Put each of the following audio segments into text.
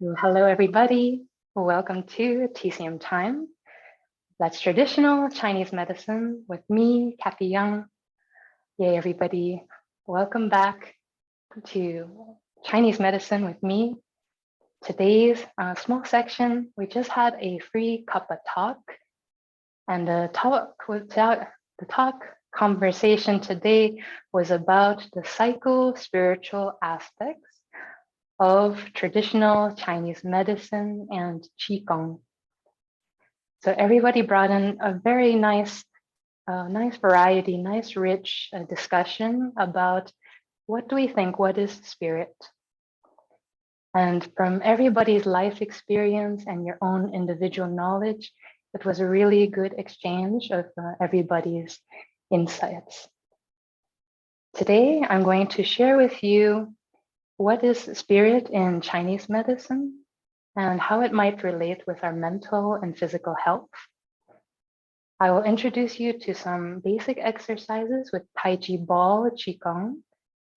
Hello, everybody. Welcome to TCM Time. That's traditional Chinese medicine with me, Kathy Young. Yay, everybody. Welcome back to Chinese medicine with me. Today's small section, we just had a free Cuppa talk. And the talk conversation today was about the psycho-spiritual aspects of traditional Chinese medicine and Qigong. So everybody brought in a very nice variety, nice rich discussion about what do we think, what is spirit? And from everybody's life experience and your own individual knowledge, it was a really good exchange of everybody's insights. Today, I'm going to share with you what is spirit in Chinese medicine and how it might relate with our mental and physical health. I will introduce you to some basic exercises with Taiji Ball Qigong.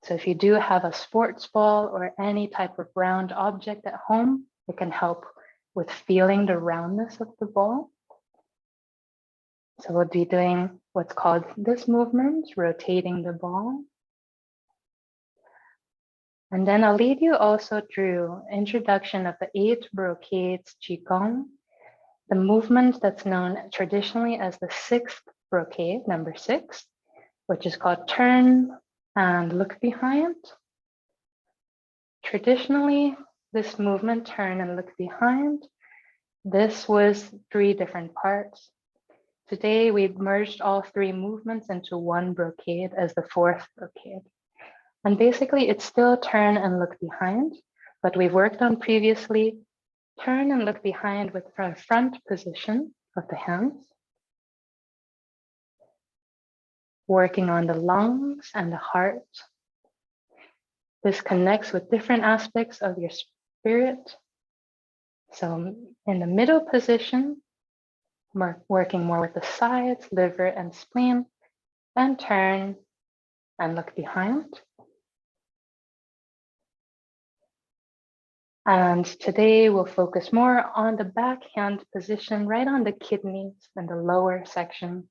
So if you do have a sports ball or any type of round object at home, it can help with feeling the roundness of the ball. So we'll be doing what's called this movement, rotating the ball. And then I'll lead you also through introduction of the 8 Brocades Qigong, the movement that's known traditionally as the 6th brocade, number 6, which is called turn and look behind. Traditionally, this movement, turn and look behind, this was 3 different parts. Today, we've merged all 3 movements into one brocade as the 4th brocade. And basically, it's still turn and look behind, but we've worked on previously turn and look behind with the front position of the hands, working on the lungs and the heart. This connects with different aspects of your spirit. So in the middle position, working more with the sides, liver and spleen, and turn and look behind. And today we'll focus more on the backhand position, right on the kidneys and the lower section,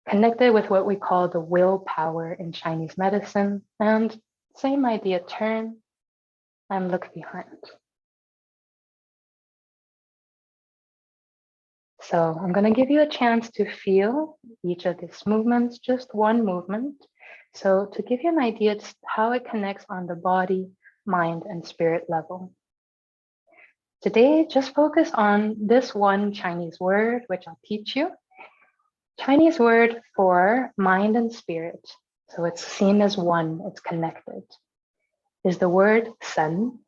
connected with what we call the willpower in Chinese medicine. And same idea, turn and look behind. So I'm going to give you a chance to feel each of these movements, just one movement. So to give you an idea how it connects on the body, mind, and spirit level. Today, just focus on this one Chinese word, which I'll teach you. Chinese word for mind and spirit, so it's seen as one, it's connected, is the word Shen,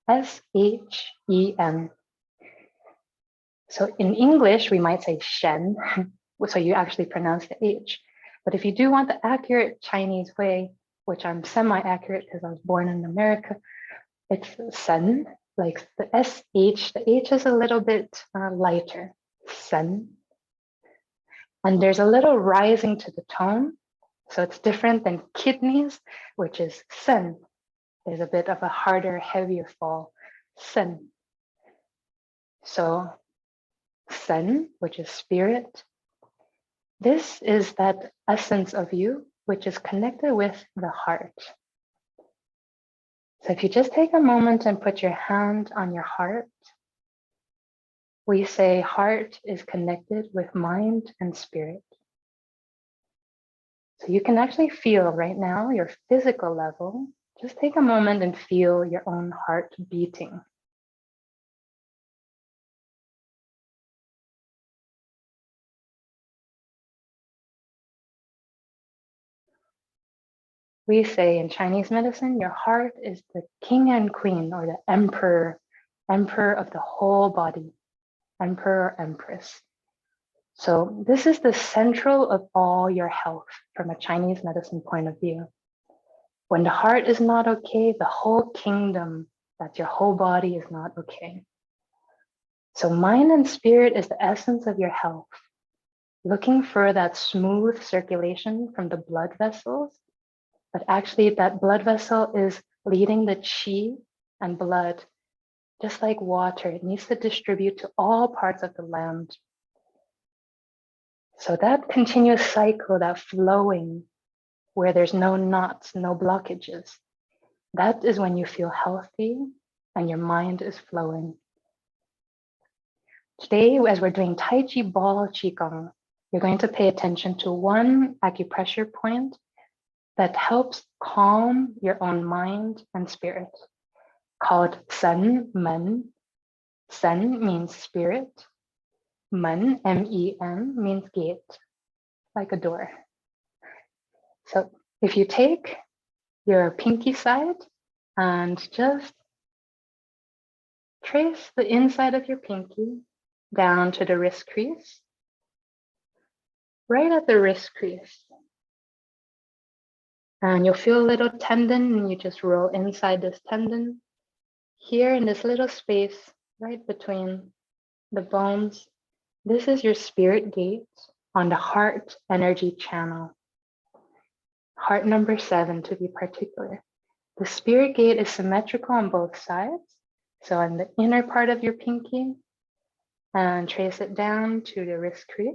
S-H-E-N. So in English, we might say Shen, so you actually pronounce the H. But if you do want the accurate Chinese way, which I'm semi-accurate because I was born in America, it's Shen, like the SH, the H is a little bit lighter, Shen. And there's a little rising to the tone. So it's different than kidneys, which is Sen. There's a bit of a harder, heavier fall, Sen. So Sen, which is spirit. This is that essence of you, which is connected with the heart. So if you just take a moment and put your hand on your heart, we say heart is connected with mind and spirit. So you can actually feel right now your physical level. Just take a moment and feel your own heart beating. We say in Chinese medicine, your heart is the king and queen, or the emperor of the whole body, emperor or empress. So this is the central of all your health from a Chinese medicine point of view. When the heart is not okay, the whole kingdom, that's your whole body, is not okay. So mind and spirit is the essence of your health. Looking for that smooth circulation from the blood vessels, but actually that blood vessel is leading the qi and blood Just like water, it needs to distribute to all parts of the land. So that continuous cycle, that flowing, where there's no knots, no blockages, that is when you feel healthy and your mind is flowing. Today, as we're doing Taiji Ball Qigong, you're going to pay attention to one acupressure point that helps calm your own mind and spirit, called Shen Men. Shen means spirit. Men, M-E-N, means gate, like a door. So if you take your pinky side and just trace the inside of your pinky down to the wrist crease, right at the wrist crease. And you'll feel a little tendon, and you just roll inside this tendon. Here in this little space, right between the bones, this is your spirit gate on the heart energy channel. Heart number 7 to be particular. The spirit gate is symmetrical on both sides. So on the inner part of your pinky, and trace it down to the wrist crease.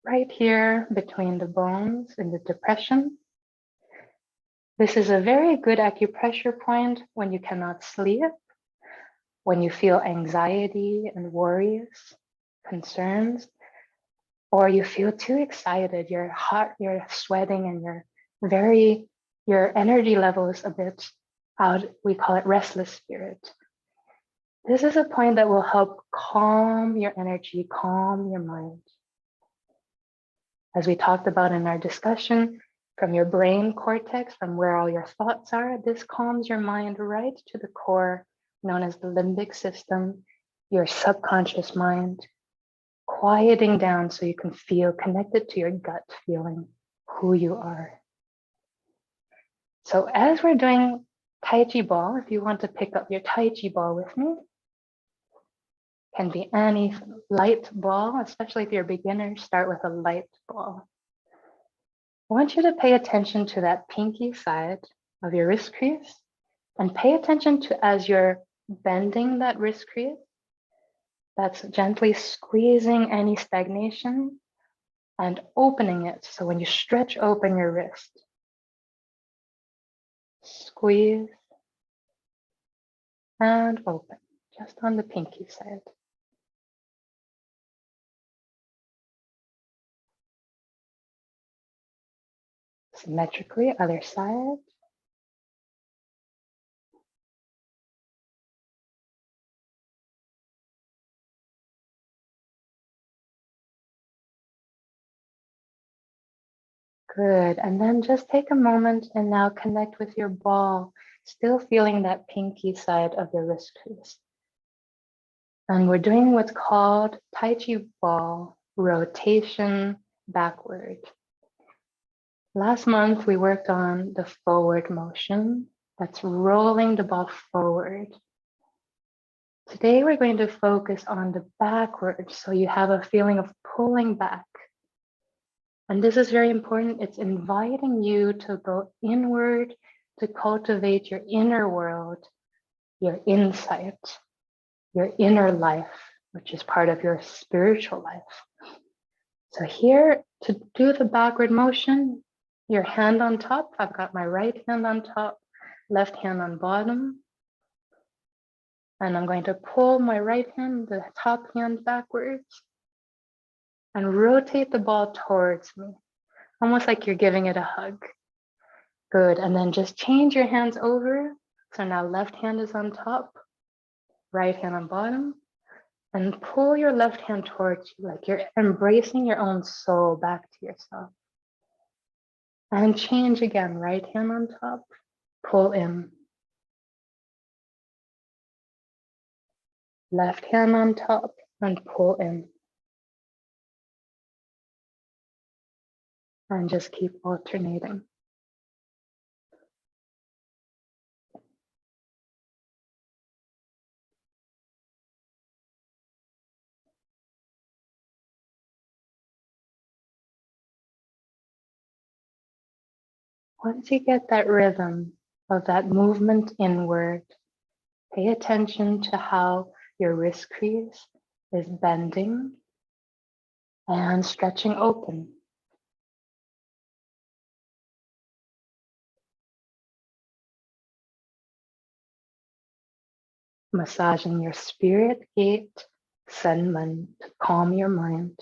Right here between the bones in the depression. This is a very good acupressure point when you cannot sleep, when you feel anxiety and worries, concerns, or you feel too excited, you're hot, you're sweating, and your energy level is a bit out. We call it restless spirit. This is a point that will help calm your energy, calm your mind. As we talked about in our discussion, from your brain cortex, from where all your thoughts are, this calms your mind right to the core, known as the limbic system, your subconscious mind, quieting down so you can feel connected to your gut feeling, who you are. So as we're doing Taiji Ball, if you want to pick up your Taiji Ball with me, can be any light ball, especially if you're a beginner, start with a light ball. I want you to pay attention to that pinky side of your wrist crease and pay attention to as you're bending that wrist crease, that's gently squeezing any stagnation and opening it. So when you stretch open your wrist, squeeze and open, just on the pinky side. Symmetrically, other side. Good, and then just take a moment and now connect with your ball, still feeling that pinky side of the wrist crease. And we're doing what's called Taiji Ball rotation backward. Last month, we worked on the forward motion. That's rolling the ball forward. Today, we're going to focus on the backward, so you have a feeling of pulling back. And this is very important. It's inviting you to go inward, to cultivate your inner world, your insight, your inner life, which is part of your spiritual life. So here, to do the backward motion, your hand on top. I've got my right hand on top, left hand on bottom. And I'm going to pull my right hand, the top hand backwards, and rotate the ball towards me, almost like you're giving it a hug. Good, and then just change your hands over. So now left hand is on top, right hand on bottom, and pull your left hand towards you, like you're embracing your own soul back to yourself. And change again, right hand on top, pull in. Left hand on top and pull in. And just keep alternating. Once you get that rhythm, of that movement inward. Pay attention to how your wrist crease is bending and stretching open. Massaging your spirit gate, Senman, to calm your mind.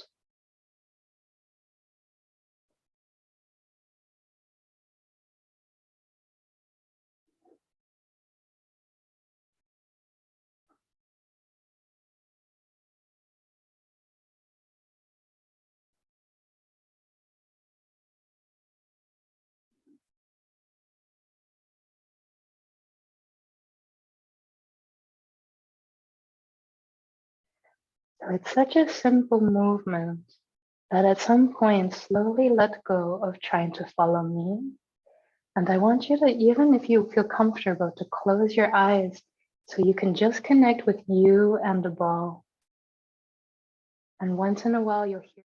So it's such a simple movement that at some point slowly let go of trying to follow me. And I want you to, even if you feel comfortable, to close your eyes so you can just connect with you and the ball. And once in a while, you'll hear